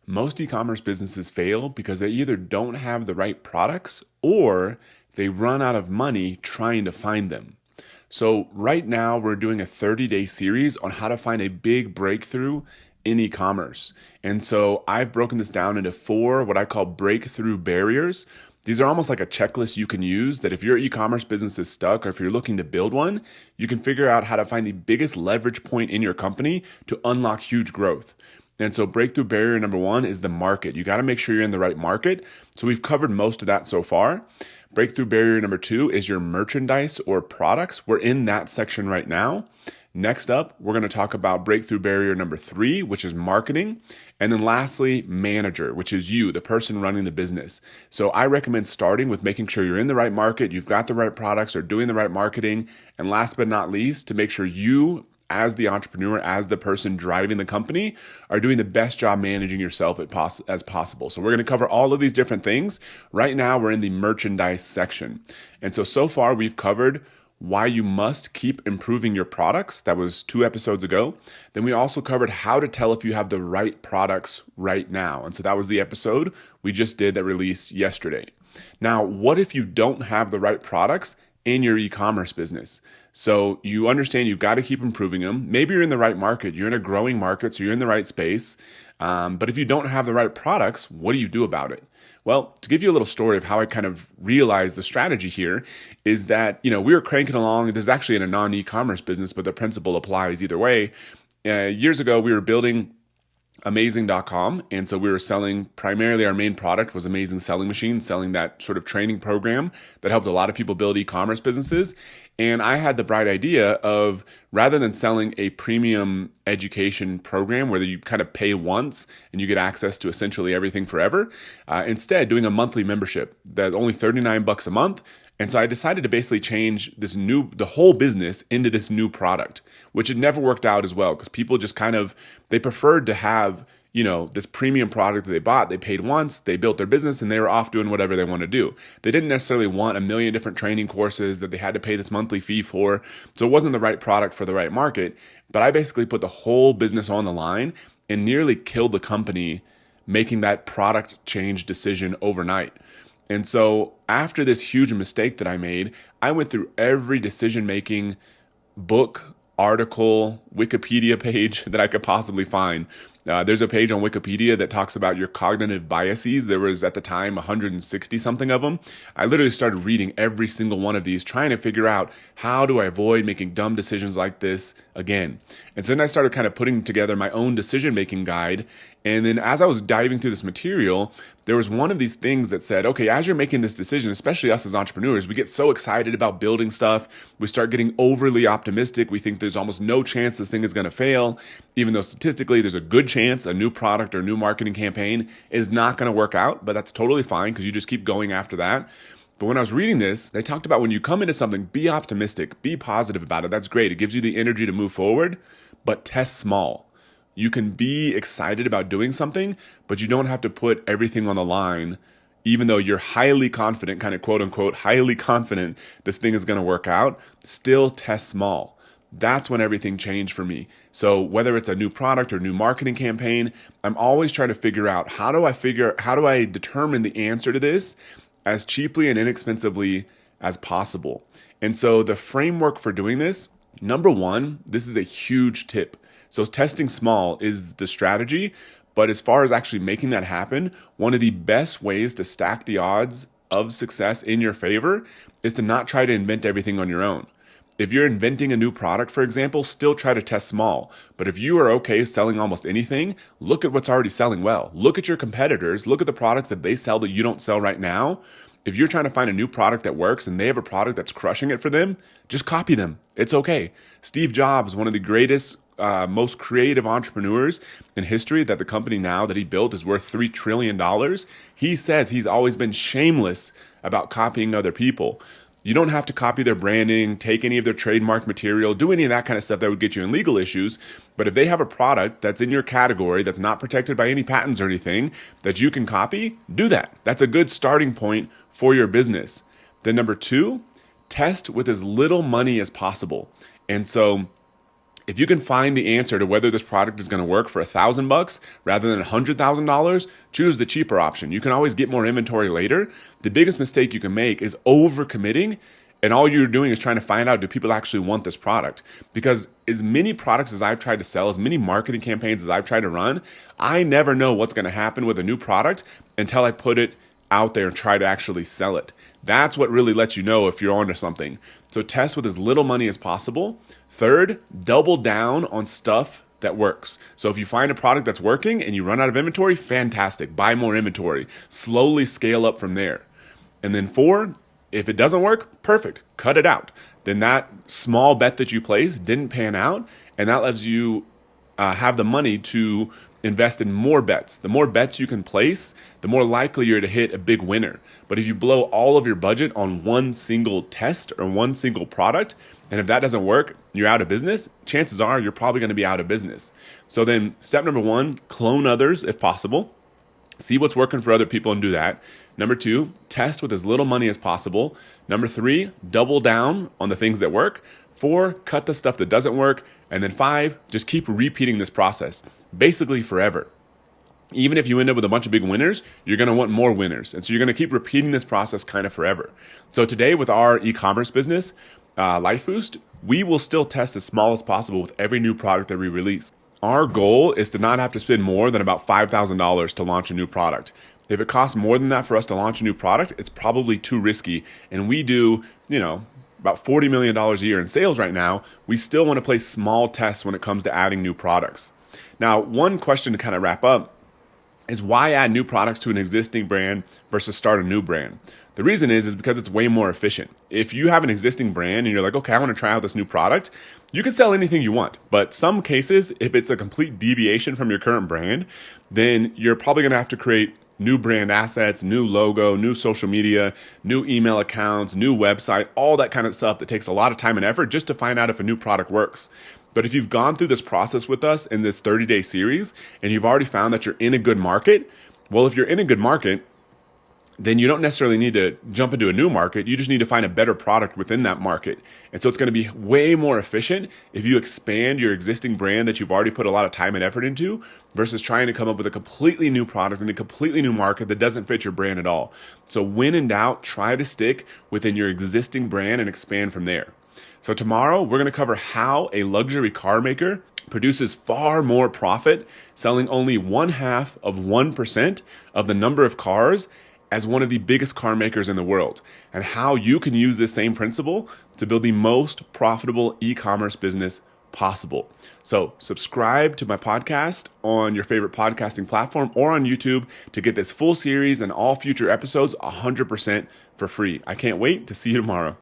Most e-commerce businesses fail because they either don't have the right products or they run out of money trying to find them. So right now we're doing a 30-day series on how to find a big breakthrough in e-commerce. And so I've broken this down into 4 what I call breakthrough barriers. These are almost like a checklist you can use that if your e-commerce business is stuck or if you're looking to build one, you can figure out how to find the biggest leverage point in your company to unlock huge growth. And so breakthrough barrier number 1 is the market. You got to make sure you're in the right market. So we've covered most of that so far. Breakthrough barrier number 2 is your merchandise or products. We're in that section right now. Next up, we're going to talk about breakthrough barrier number 3, which is marketing. And then lastly, manager, which is you, the person running the business. So I recommend starting with making sure you're in the right market, you've got the right products, or doing the right marketing. And last but not least, to make sure you, as the entrepreneur, as the person driving the company, are doing the best job managing yourself as possible. So we're going to cover all of these different things. Right now, we're in the merchandise section. And so far, we've covered why you must keep improving your products. That was 2 episodes ago. Then we also covered how to tell if you have the right products right now. And so that was the episode we just did that released yesterday. Now, what if you don't have the right products in your e-commerce business? So you understand you've got to keep improving them. Maybe you're in the right market. You're in a growing market, so you're in the right space. But if you don't have the right products, what do you do about it? Well, to give you a little story of how I kind of realized the strategy here is that, we were cranking along. This is actually in a non-e-commerce business, but the principle applies either way. Years ago, we were building amazing.com. And so we were selling, primarily our main product was Amazing Selling Machine, selling that sort of training program that helped a lot of people build e-commerce businesses. And I had the bright idea of, rather than selling a premium education program where you kind of pay once and you get access to essentially everything forever, instead doing a monthly membership that's only $39 a month. And so I decided to basically change the whole business into this new product, which had never worked out as well because people just they preferred to have, this premium product that they bought. They paid once, they built their business, and they were off doing whatever they want to do. They didn't necessarily want a million different training courses that they had to pay this monthly fee for. So it wasn't the right product for the right market. But I basically put the whole business on the line and nearly killed the company making that product change decision overnight. And so after this huge mistake that I made, I went through every decision-making book, article, Wikipedia page that I could possibly find. There's a page on Wikipedia that talks about your cognitive biases. There was at the time 160 something of them. I literally started reading every single one of these, trying to figure out how do I avoid making dumb decisions like this again. And so then I started kind of putting together my own decision-making guide. And then as I was diving through this material, there was one of these things that said, okay, as you're making this decision, especially us as entrepreneurs, we get so excited about building stuff. We start getting overly optimistic. We think there's almost no chance this thing is going to fail, even though statistically there's a good chance a new product or new marketing campaign is not going to work out. But that's totally fine because you just keep going after that. But when I was reading this, they talked about when you come into something, be optimistic, be positive about it. That's great. It gives you the energy to move forward, but test small. You can be excited about doing something, but you don't have to put everything on the line, even though you're highly confident, kind of quote unquote, highly confident this thing is going to work out. Still test small. That's when everything changed for me. So whether it's a new product or new marketing campaign, I'm always trying to figure out how do I determine the answer to this as cheaply and inexpensively as possible. And so the framework for doing this, number 1, this is a huge tip. So testing small is the strategy, but as far as actually making that happen, one of the best ways to stack the odds of success in your favor is to not try to invent everything on your own. If you're inventing a new product, for example, still try to test small. But if you are okay selling almost anything, look at what's already selling well. Look at your competitors. Look at the products that they sell that you don't sell right now. If you're trying to find a new product that works and they have a product that's crushing it for them, just copy them. It's okay. Steve Jobs, one of the greatest most creative entrepreneurs in history, that the company now that he built is worth $3 trillion. He says he's always been shameless about copying other people. You don't have to copy their branding, take any of their trademark material, do any of that kind of stuff that would get you in legal issues. But if they have a product that's in your category, that's not protected by any patents or anything, that you can copy, do that. That's a good starting point for your business. Then number 2, test with as little money as possible. And so If you can find the answer to whether this product is going to work for $1,000 rather than $100,000, choose the cheaper option. You can always get more inventory later. The biggest mistake you can make is overcommitting, and all you're doing is trying to find out, do people actually want this product? Because as many products as I've tried to sell, as many marketing campaigns as I've tried to run, I never know what's going to happen with a new product until I put it out there and try to actually sell it. That's what really lets you know if you're onto something. So test with as little money as possible. Third, double down on stuff that works. So if you find a product that's working and you run out of inventory, fantastic. Buy more inventory. Slowly scale up from there. And then 4, if it doesn't work, perfect. Cut it out. Then that small bet that you placed didn't pan out, and that lets you have the money to invest in more bets. The more bets you can place, the more likely you're to hit a big winner. But if you blow all of your budget on one single test or one single product, and if that doesn't work, you're out of business, chances are you're probably going to be out of business. So then step number 1, clone others if possible. See what's working for other people and do that. Number 2, test with as little money as possible. Number 3, double down on the things that work. 4, cut the stuff that doesn't work. And then 5, just keep repeating this process, basically forever. Even if you end up with a bunch of big winners, you're going to want more winners. And so you're going to keep repeating this process kind of forever. So today with our e-commerce business, Lifeboost, we will still test as small as possible with every new product that we release. Our goal is to not have to spend more than about $5,000 to launch a new product. If it costs more than that for us to launch a new product, it's probably too risky. And we do, about $40 million a year in sales right now. We still want to play small tests when it comes to adding new products. Now, one question to kind of wrap up is why add new products to an existing brand versus start a new brand? The reason is because it's way more efficient. If you have an existing brand and you're like, okay, I want to try out this new product, you can sell anything you want. But some cases, if it's a complete deviation from your current brand, then you're probably going to have to create new brand assets, new logo, new social media, new email accounts, new website, all that kind of stuff that takes a lot of time and effort just to find out if a new product works. But if you've gone through this process with us in this 30-day series and you've already found that you're in a good market, well, if you're in a good market, then you don't necessarily need to jump into a new market. You just need to find a better product within that market. And so it's going to be way more efficient if you expand your existing brand that you've already put a lot of time and effort into versus trying to come up with a completely new product in a completely new market that doesn't fit your brand at all. So when in doubt, try to stick within your existing brand and expand from there. So tomorrow, we're going to cover how a luxury car maker produces far more profit selling only 0.5% of the number of cars as one of the biggest car makers in the world, and how you can use this same principle to build the most profitable e-commerce business possible. So subscribe to my podcast on your favorite podcasting platform or on YouTube to get this full series and all future episodes 100% for free. I can't wait to see you tomorrow.